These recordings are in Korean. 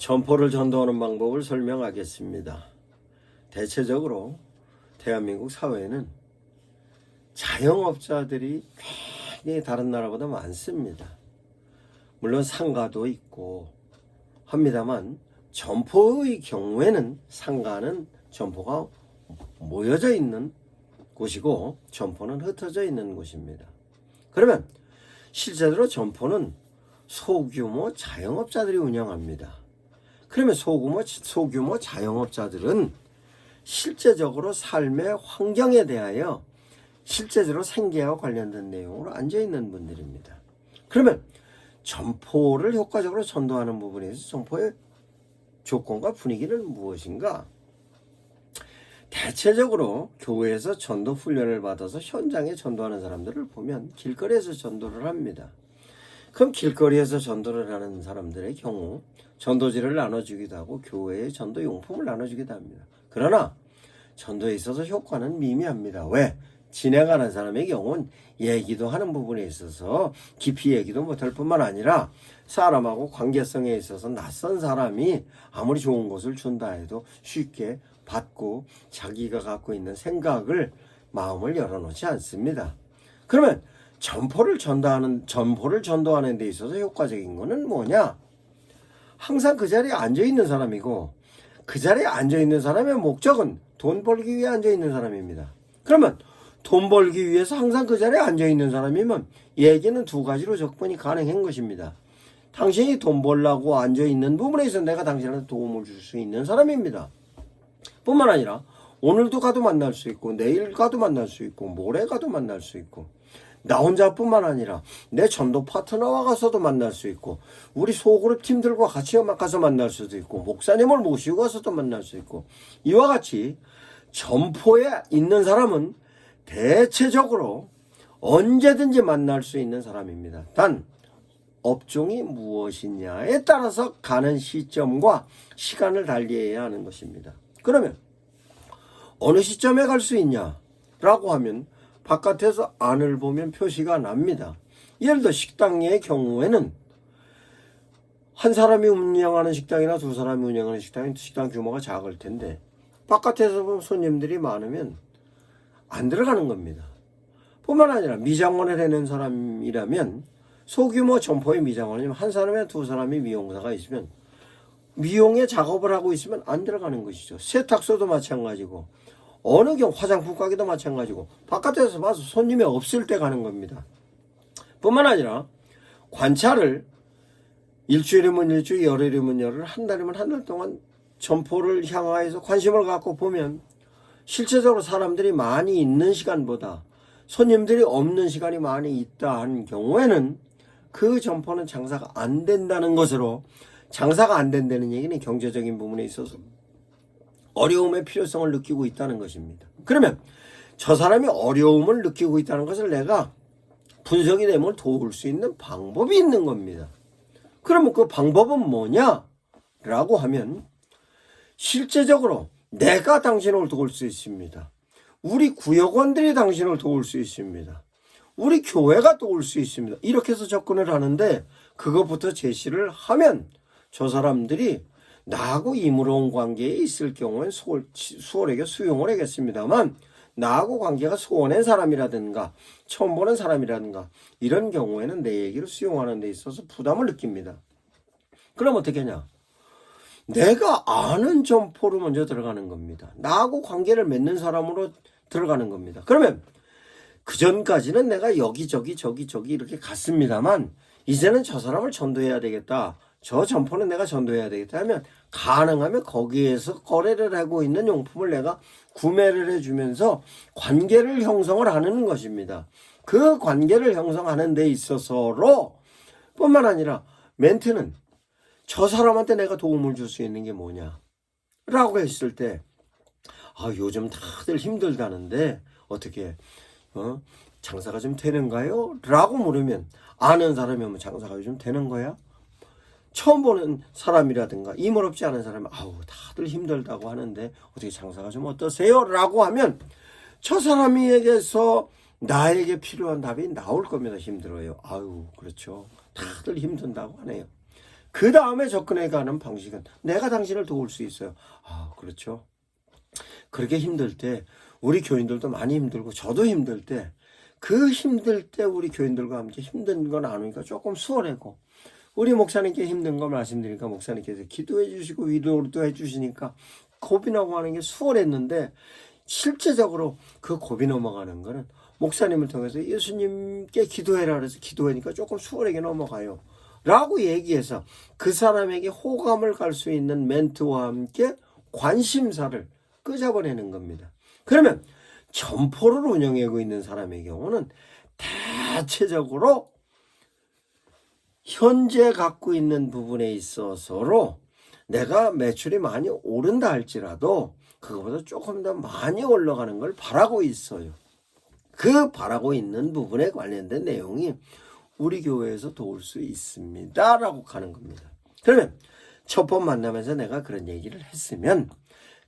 점포를 전도하는 방법을 설명하겠습니다. 대체적으로 대한민국 사회에는 자영업자들이 굉장히 다른 나라보다 많습니다. 물론 상가도 있고 합니다만 점포의 경우에는 상가는 점포가 모여져 있는 곳이고 점포는 흩어져 있는 곳입니다. 그러면 실제로 점포는 소규모 자영업자들이 운영합니다. 그러면 소규모 자영업자들은 실제적으로 삶의 환경에 대하여 실제적으로 생계와 관련된 내용으로 앉아있는 분들입니다. 그러면 점포를 효과적으로 전도하는 부분에서 점포의 조건과 분위기는 무엇인가? 대체적으로 교회에서 전도 훈련을 받아서 현장에 전도하는 사람들을 보면 길거리에서 전도를 합니다. 그럼 길거리에서 전도를 하는 사람들의 경우 전도지를 나눠주기도 하고 교회의 전도 용품을 나눠주기도 합니다. 그러나 전도에 있어서 효과는 미미합니다. 왜? 진행하는 사람의 경우는 얘기도 하는 부분에 있어서 깊이 얘기도 못할 뿐만 아니라 사람하고 관계성에 있어서 낯선 사람이 아무리 좋은 것을 준다 해도 쉽게 받고 자기가 갖고 있는 생각을 마음을 열어놓지 않습니다. 그러면 점포를 전도하는 데 있어서 효과적인 거는 뭐냐? 항상 그 자리에 앉아있는 사람이고 그 자리에 앉아있는 사람의 목적은 돈 벌기 위해 앉아있는 사람입니다. 그러면 돈 벌기 위해서 항상 그 자리에 앉아있는 사람이면 얘기는 두 가지로 접근이 가능한 것입니다. 당신이 돈 벌려고 앉아있는 부분에 있어서 내가 당신한테 도움을 줄 수 있는 사람입니다. 뿐만 아니라 오늘도 가도 만날 수 있고 내일 가도 만날 수 있고 모레 가도 만날 수 있고 나 혼자뿐만 아니라 내 전도 파트너와 가서도 만날 수 있고 우리 소그룹 팀들과 같이 가서 만날 수도 있고 목사님을 모시고 가서도 만날 수 있고 이와 같이 점포에 있는 사람은 대체적으로 언제든지 만날 수 있는 사람입니다. 단 업종이 무엇이냐에 따라서 가는 시점과 시간을 달리해야 하는 것입니다. 그러면 어느 시점에 갈 수 있냐라고 하면 바깥에서 안을 보면 표시가 납니다. 예를 들어 식당의 경우에는 한 사람이 운영하는 식당이나 두 사람이 운영하는 식당 규모가 작을 텐데 바깥에서 보면 손님들이 많으면 안 들어가는 겁니다. 뿐만 아니라 미장원을 해낸 사람이라면 소규모 점포의 미장원이면 한 사람이나 두 사람이 미용사가 있으면 미용의 작업을 하고 있으면 안 들어가는 것이죠. 세탁소도 마찬가지고 어느 경우 화장품 가게도 마찬가지고 바깥에서 봐서 손님이 없을 때 가는 겁니다. 뿐만 아니라 관찰을 일주일이면 일주일, 열흘이면 열흘, 한 달이면 한 달 동안 점포를 향하여서 관심을 갖고 보면 실제적으로 사람들이 많이 있는 시간보다 손님들이 없는 시간이 많이 있다 하는 경우에는 그 점포는 장사가 안 된다는 것으로 장사가 안 된다는 얘기는 경제적인 부분에 있어서 어려움의 필요성을 느끼고 있다는 것입니다. 그러면 저 사람이 어려움을 느끼고 있다는 것을 내가 분석이 되면 도울 수 있는 방법이 있는 겁니다. 그러면 그 방법은 뭐냐? 라고 하면 실제적으로 내가 당신을 도울 수 있습니다. 우리 구역원들이 당신을 도울 수 있습니다. 우리 교회가 도울 수 있습니다. 이렇게 해서 접근을 하는데 그것부터 제시를 하면 저 사람들이 나하고 이물어온 관계에 있을 경우엔 수월하게 수용을 하겠습니다만 나하고 관계가 소원한 사람이라든가 처음 보는 사람이라든가 이런 경우에는 내 얘기를 수용하는 데 있어서 부담을 느낍니다. 그럼 어떻게 하냐? 내가 아는 점포로 먼저 들어가는 겁니다. 나하고 관계를 맺는 사람으로 들어가는 겁니다. 그러면 그전까지는 내가 여기저기 이렇게 갔습니다만 이제는 저 사람을 전도해야 되겠다. 저 점포는 내가 전도해야 되겠다 하면 가능하면 거기에서 거래를 하고 있는 용품을 내가 구매를 해주면서 관계를 형성을 하는 것입니다. 그 관계를 형성하는 데 있어서로 뿐만 아니라 멘트는 저 사람한테 내가 도움을 줄 수 있는 게 뭐냐 라고 했을 때 요즘 다들 힘들다는데 어떻게 장사가 좀 되는가요? 라고 물으면 아는 사람이면 장사가 요즘 되는 거야? 처음 보는 사람이라든가 이물없지 않은 사람이 다들 힘들다고 하는데 어떻게 장사가 좀 어떠세요? 라고 하면 저 사람에게서 나에게 필요한 답이 나올 겁니다. 힘들어요. 그렇죠. 다들 힘든다고 하네요. 그 다음에 접근해가는 방식은 내가 당신을 도울 수 있어요. 아, 그렇죠. 그렇게 힘들 때 우리 교인들도 많이 힘들고 저도 힘들 때 그 힘들 때 우리 교인들과 함께 힘든 거 나누니까 조금 수월하고 우리 목사님께 힘든 거 말씀드리니까 목사님께서 기도해 주시고 위로도 해 주시니까 고비 넘어가는 게 수월했는데 실제적으로 그 고비 넘어가는 거는 목사님을 통해서 예수님께 기도해라 그래서 기도하니까 조금 수월하게 넘어가요. 라고 얘기해서 그 사람에게 호감을 갈 수 있는 멘트와 함께 관심사를 끄잡아내는 겁니다. 그러면 점포를 운영하고 있는 사람의 경우는 대체적으로 현재 갖고 있는 부분에 있어서로 내가 매출이 많이 오른다 할지라도 그거보다 조금 더 많이 올라가는 걸 바라고 있어요. 그 바라고 있는 부분에 관련된 내용이 우리 교회에서 도울 수 있습니다 라고 하는 겁니다. 그러면 첫 번 만나면서 내가 그런 얘기를 했으면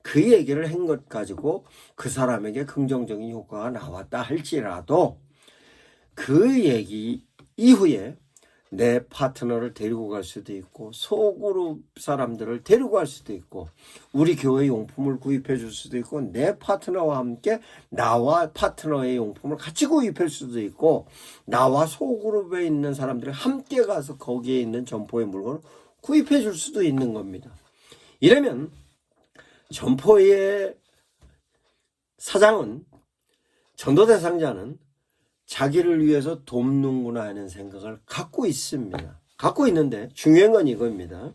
그 얘기를 한 것 가지고 그 사람에게 긍정적인 효과가 나왔다 할지라도 그 얘기 이후에 내 파트너를 데리고 갈 수도 있고 소그룹 사람들을 데리고 갈 수도 있고 우리 교회 용품을 구입해 줄 수도 있고 내 파트너와 함께 나와 파트너의 용품을 같이 구입할 수도 있고 나와 소그룹에 있는 사람들이 함께 가서 거기에 있는 점포의 물건을 구입해 줄 수도 있는 겁니다. 이러면 점포의 사장은 전도 대상자는 자기를 위해서 돕는구나 하는 생각을 갖고 있습니다. 갖고 있는데 중요한 건 이겁니다.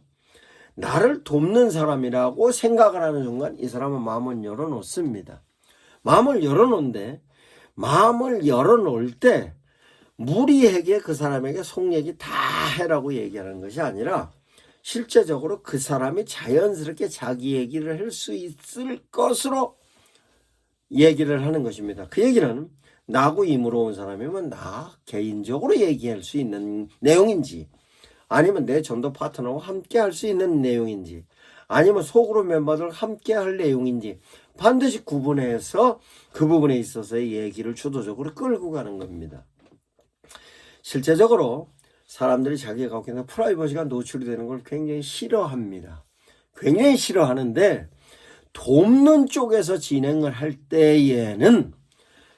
나를 돕는 사람이라고 생각을 하는 순간 이 사람은 마음을 열어놓습니다. 마음을 열어놓는데 마음을 열어놓을 때 무리하게 그 사람에게 속 얘기 다 해라고 얘기하는 것이 아니라 실제적으로 그 사람이 자연스럽게 자기 얘기를 할 수 있을 것으로 얘기를 하는 것입니다. 그 얘기는 나하고 임으로 온 사람이면 나 개인적으로 얘기할 수 있는 내용인지 아니면 내 전도 파트너와 함께 할 수 있는 내용인지 아니면 소그룹 멤버들 함께 할 내용인지 반드시 구분해서 그 부분에 있어서의 얘기를 주도적으로 끌고 가는 겁니다. 실제적으로 사람들이 자기가 갖고 있는 프라이버시가 노출이 되는 걸 굉장히 싫어합니다. 굉장히 싫어하는데 돕는 쪽에서 진행을 할 때에는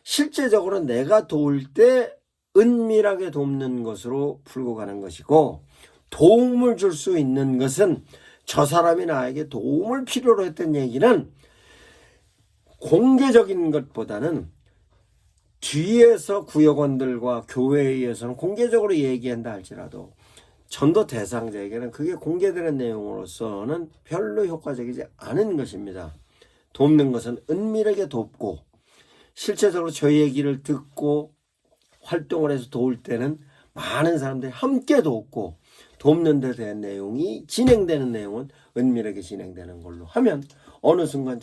실제적으로 내가 도울 때 은밀하게 돕는 것으로 풀고 가는 것이고 도움을 줄 수 있는 것은 저 사람이 나에게 도움을 필요로 했던 얘기는 공개적인 것보다는 뒤에서 구역원들과 교회에 의해서는 공개적으로 얘기한다 할지라도 전도 대상자에게는 그게 공개되는 내용으로서는 별로 효과적이지 않은 것입니다. 돕는 것은 은밀하게 돕고 실제적으로 저 얘기를 듣고 활동을 해서 도울 때는 많은 사람들이 함께 돕고 돕는 데 대한 내용이 진행되는 내용은 은밀하게 진행되는 걸로 하면 어느 순간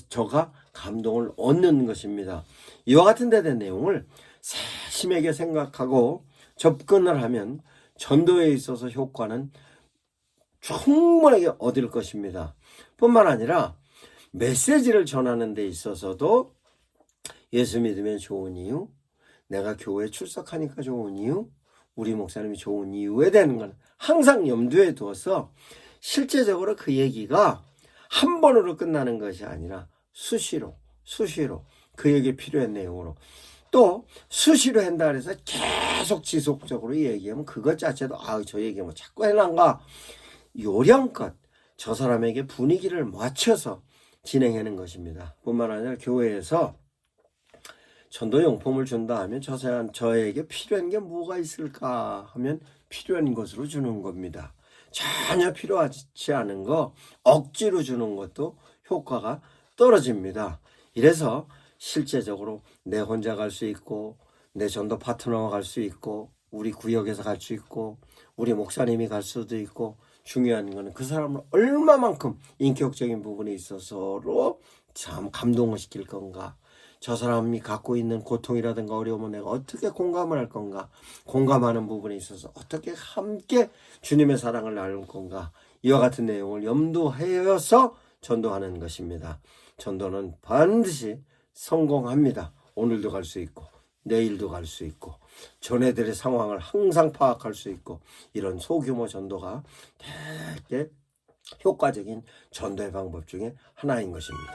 저가 감동을 얻는 것입니다. 이와 같은 데 대한 내용을 세심하게 생각하고 접근을 하면 전도에 있어서 효과는 충분하게 얻을 것입니다. 뿐만 아니라 메시지를 전하는 데 있어서도 예수 믿으면 좋은 이유, 내가 교회에 출석하니까 좋은 이유, 우리 목사님이 좋은 이유에 대한 건 항상 염두에 두어서 실제적으로 그 얘기가 한 번으로 끝나는 것이 아니라 수시로 그에게 필요한 내용으로 또 수시로 한다 그래서 계속 지속적으로 얘기하면 그것 자체도 저 얘기 뭐 자꾸 해난가 요령껏 저 사람에게 분위기를 맞춰서 진행하는 것입니다. 뿐만 아니라 교회에서 전도용품을 준다 하면 저에게 필요한 게 뭐가 있을까 하면 필요한 것으로 주는 겁니다. 전혀 필요하지 않은 거 억지로 주는 것도 효과가 떨어집니다. 이래서 실제적으로 내 혼자 갈 수 있고 내 전도 파트너가 갈 수 있고 우리 구역에서 갈 수 있고 우리 목사님이 갈 수도 있고 중요한 거는 그 사람을 얼마만큼 인격적인 부분에 있어서로 참 감동을 시킬 건가 저 사람이 갖고 있는 고통이라든가 어려움은 내가 어떻게 공감을 할 건가 공감하는 부분에 있어서 어떻게 함께 주님의 사랑을 나눌 건가 이와 같은 내용을 염두하여서 전도하는 것입니다. 전도는 반드시 성공합니다. 오늘도 갈 수 있고 내일도 갈 수 있고 전해들의 상황을 항상 파악할 수 있고 이런 소규모 전도가 되게 효과적인 전도의 방법 중에 하나인 것입니다.